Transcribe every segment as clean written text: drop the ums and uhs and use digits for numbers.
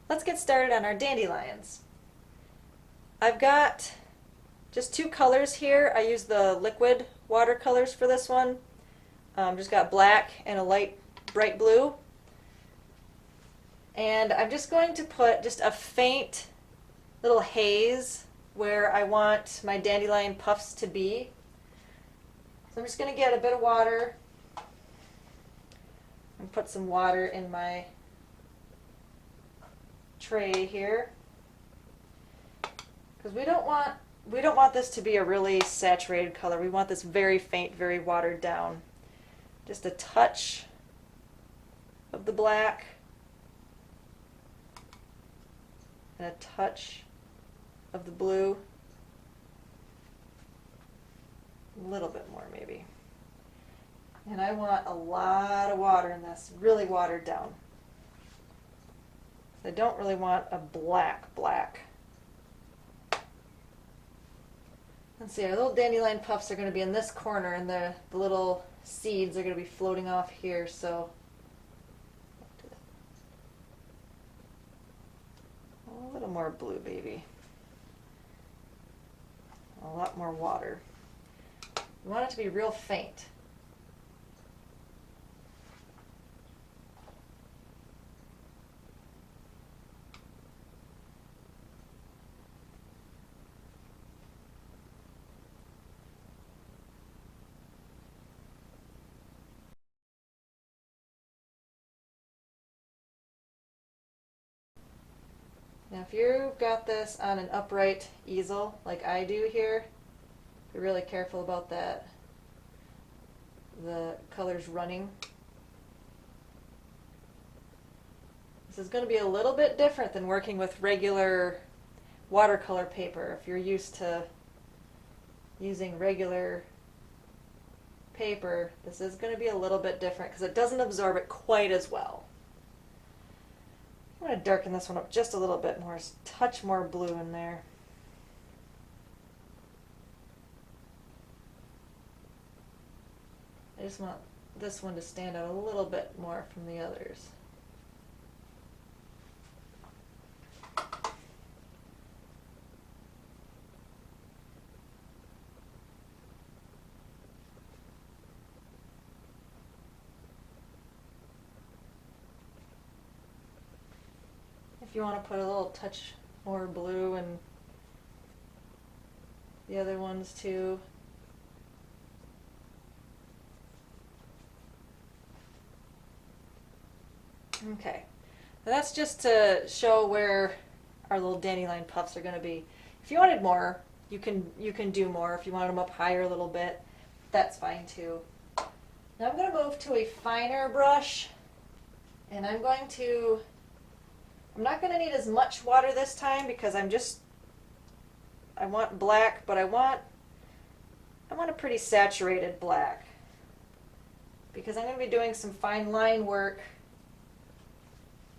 Let's get started on our dandelions. I've got just two colors here. I use the liquid watercolors for this one. Just got black and a light bright blue. And I'm just going to put just a faint little haze where I want my dandelion puffs to be. So I'm just going to get a bit of water and put some water in my tray here, because we don't want this to be a really saturated color. We want this very faint, very watered down. Just a touch of the black and a touch of the blue. A little bit more maybe. And I want a lot of water in this, really watered down. I don't really want a black. Let's see, our little dandelion puffs are going to be in this corner, and the little seeds are going to be floating off here, so a little more blue, baby. A lot more water. We want it to be real faint. Now if you've got this on an upright easel like I do here, be really careful about that. The color's running. This is going to be a little bit different than working with regular watercolor paper. If you're used to using regular paper, this is going to be a little bit different because it doesn't absorb it quite as well. I'm going to darken this one up just a little bit more, touch more blue in there. I just want this one to stand out a little bit more from the others. If you want to put a little touch more blue in the other ones too. Okay, now that's just to show where our little dandelion puffs are going to be. If you wanted more, you can do more. If you want them up higher a little bit, that's fine too. Now I'm going to move to a finer brush, and I'm not going to need as much water this time because I want black, but I want a pretty saturated black because I'm going to be doing some fine line work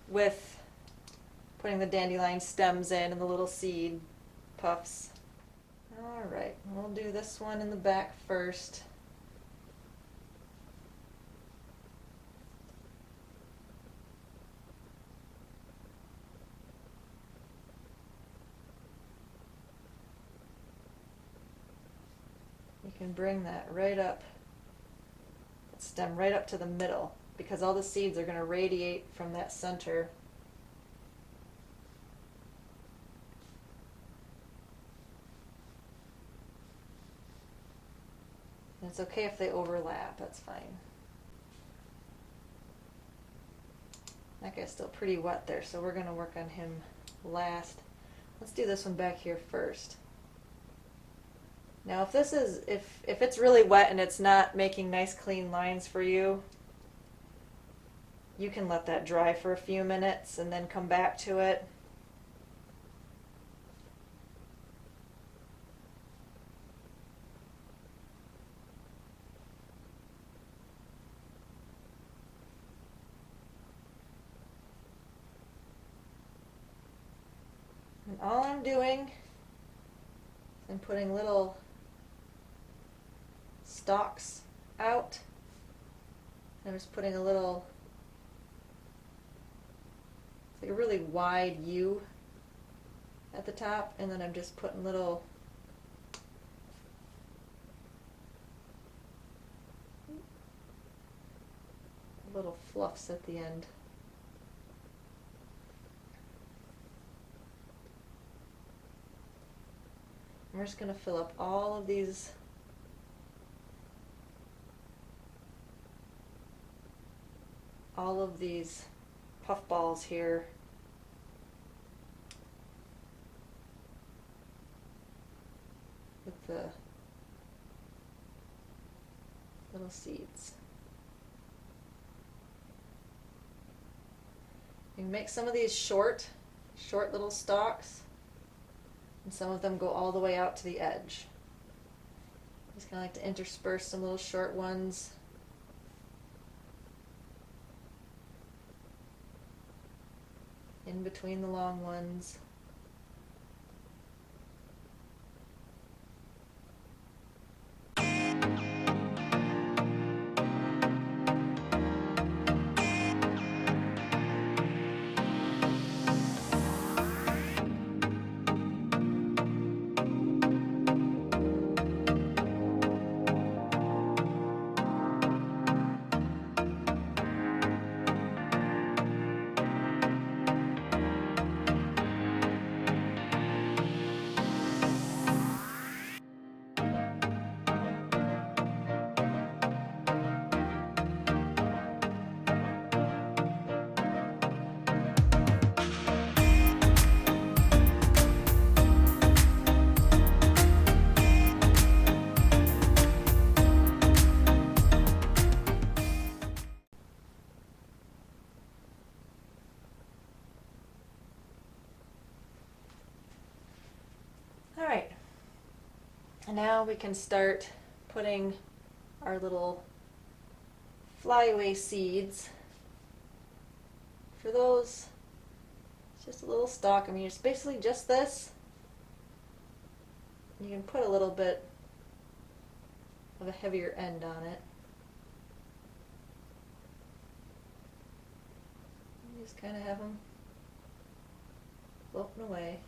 with putting the dandelion stems in and the little seed puffs. Alright, we'll do this one in the back first. You can bring that right up, that stem right up to the middle, because all the seeds are going to radiate from that center. And it's okay if they overlap, that's fine. That guy's still pretty wet there, so we're going to work on him last. Let's do this one back here first. Now if it's really wet and it's not making nice clean lines for you, you can let that dry for a few minutes and then come back to it. And all I'm doing is I'm putting little stalks out. I'm just putting a little, it's like a really wide U at the top, and then I'm just putting little fluffs at the end. And we're just going to fill up all of these puff balls here with the little seeds. You can make some of these short little stalks, and some of them go all the way out to the edge. Just kind of like to intersperse some little short ones. In between the long ones. Alright, and now we can start putting our little flyaway seeds. For those, it's just a little stalk. I mean, it's basically just this. You can put a little bit of a heavier end on it. You just kind of have them floating away.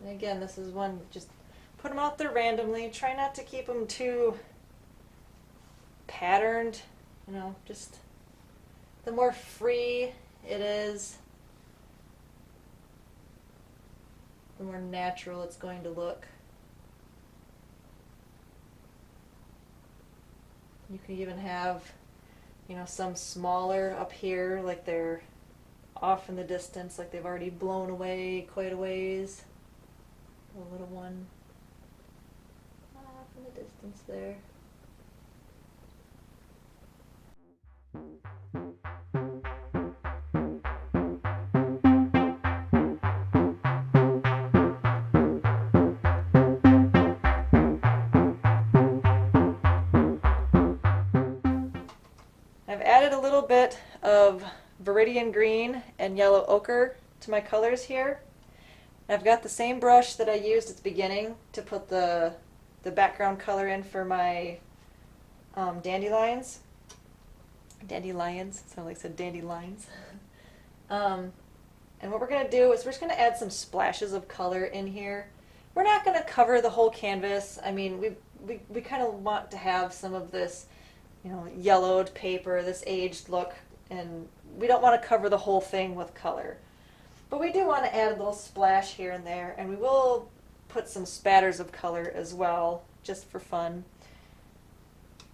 And again, this is one, just put them out there randomly. Try not to keep them too patterned, you know, just the more free it is, the more natural it's going to look. You can even have, you know, some smaller up here, like they're off in the distance, like they've already blown away quite a ways. A little one off in the distance there. I've added a little bit of Viridian Green and Yellow Ochre to my colors here. I've got the same brush that I used at the beginning to put the background color in for my dandelions. Dandelions, sound like I said dandelions. And what we're going to do is we're just going to add some splashes of color in here. We're not going to cover the whole canvas. I mean, we kind of want to have some of this, you know, yellowed paper, this aged look, and we don't want to cover the whole thing with color. But we do want to add a little splash here and there, and we will put some spatters of color as well, just for fun.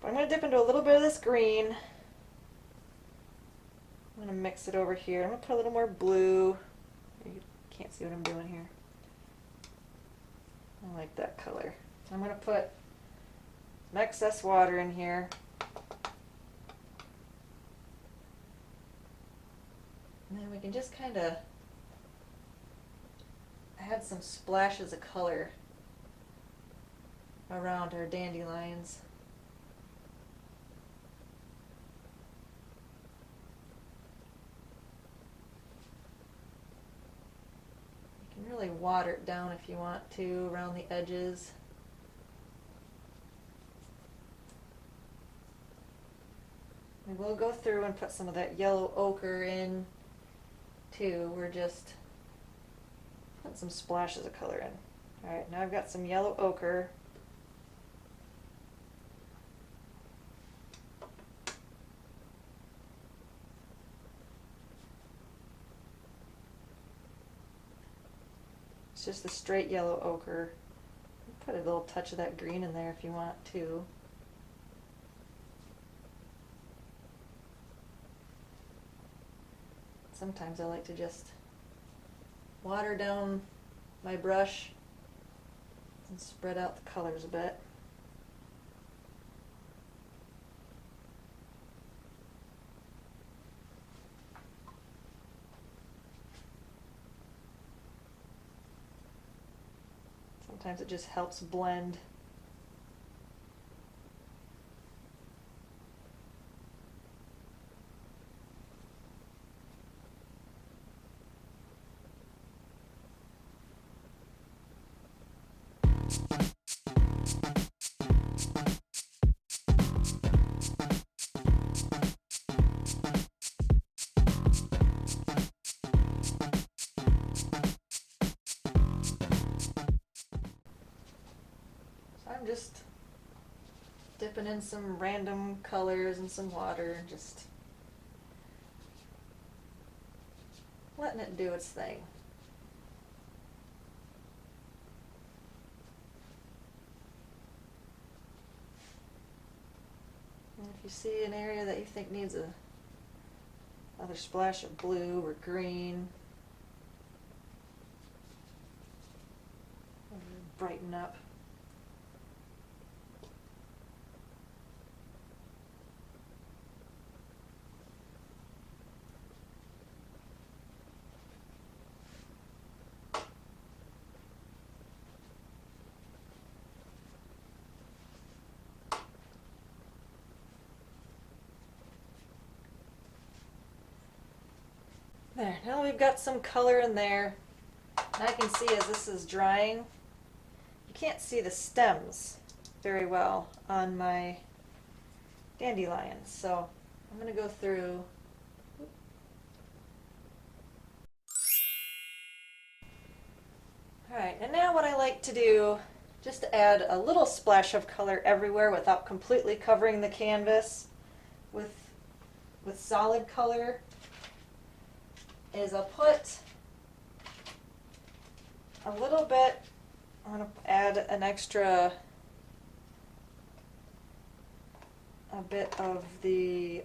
But I'm going to dip into a little bit of this green. I'm going to mix it over here. I'm going to put a little more blue. You can't see what I'm doing here. I like that color. So I'm going to put some excess water in here. And then we can just kind of add some splashes of color around our dandelions. You can really water it down if you want to around the edges. We will go through and put some of that yellow ochre in too. We're just putting some splashes of color in. Alright, now I've got some yellow ochre. It's just the straight yellow ochre. Put a little touch of that green in there if you want to. Sometimes I like to just water down my brush and spread out the colors a bit. Sometimes it just helps blend. I'm just dipping in some random colors and some water and just letting it do its thing. And if you see an area that you think needs another splash of blue or green, brighten up. There, now we've got some color in there. And I can see as this is drying, you can't see the stems very well on my dandelions. So I'm going to go through. Alright, and now what I like to do, just to add a little splash of color everywhere without completely covering the canvas with solid color, is I'll put a little bit, I'm going to add an extra, a bit of the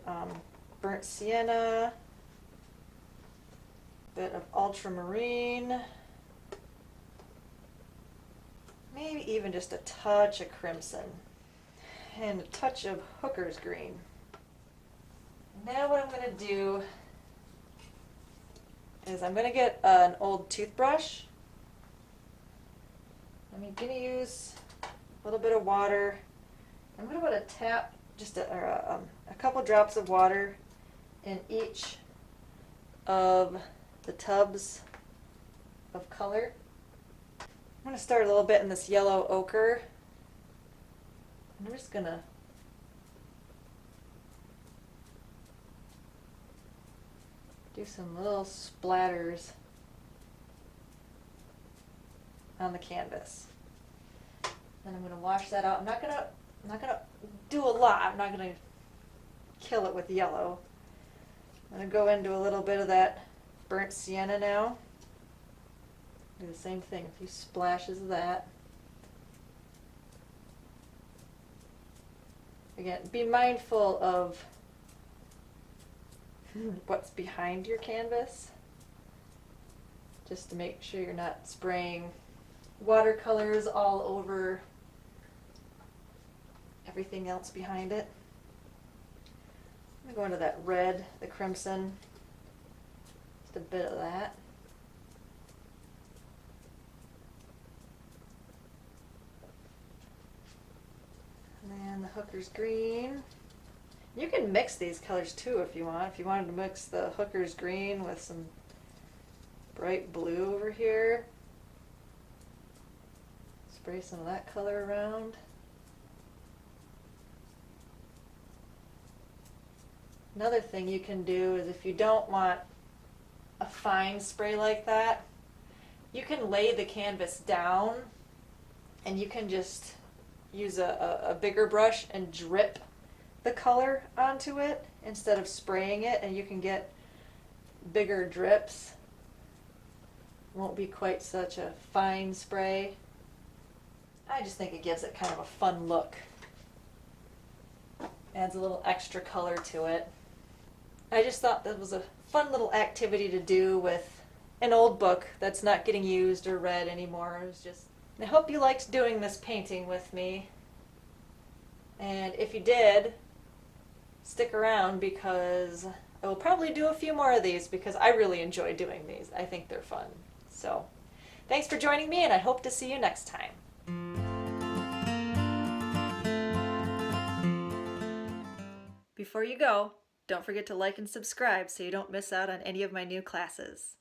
burnt sienna, a bit of ultramarine, maybe even just a touch of crimson, and a touch of hooker's green. Now what I'm going to do is I'm going to get an old toothbrush. I'm going to use a little bit of water. I'm going to put a tap, just a couple drops of water in each of the tubs of color. I'm going to start a little bit in this yellow ochre. I'm just going to do some little splatters on the canvas. Then I'm going to wash that out. I'm not gonna do a lot. I'm not going to kill it with yellow. I'm going to go into a little bit of that burnt sienna now. Do the same thing, a few splashes of that. Again, be mindful of what's behind your canvas, just to make sure you're not spraying watercolors all over everything else behind it. I'm going to go into that red, the crimson, just a bit of that. And then the hooker's green. You can mix these colors too if you want. If you wanted to mix the hooker's green with some bright blue over here, spray some of that color around. Another thing you can do is if you don't want a fine spray like that, you can lay the canvas down and you can just use a bigger brush and drip the color onto it instead of spraying it, and you can get bigger drips. Won't be quite such a fine spray. I just think it gives it kind of a fun look. Adds a little extra color to it. I just thought that was a fun little activity to do with an old book that's not getting used or read anymore. It was just, I hope you liked doing this painting with me. And if you did, stick around because I will probably do a few more of these because I really enjoy doing these. I think they're fun. So, thanks for joining me, and I hope to see you next time. Before you go, don't forget to like and subscribe so you don't miss out on any of my new classes.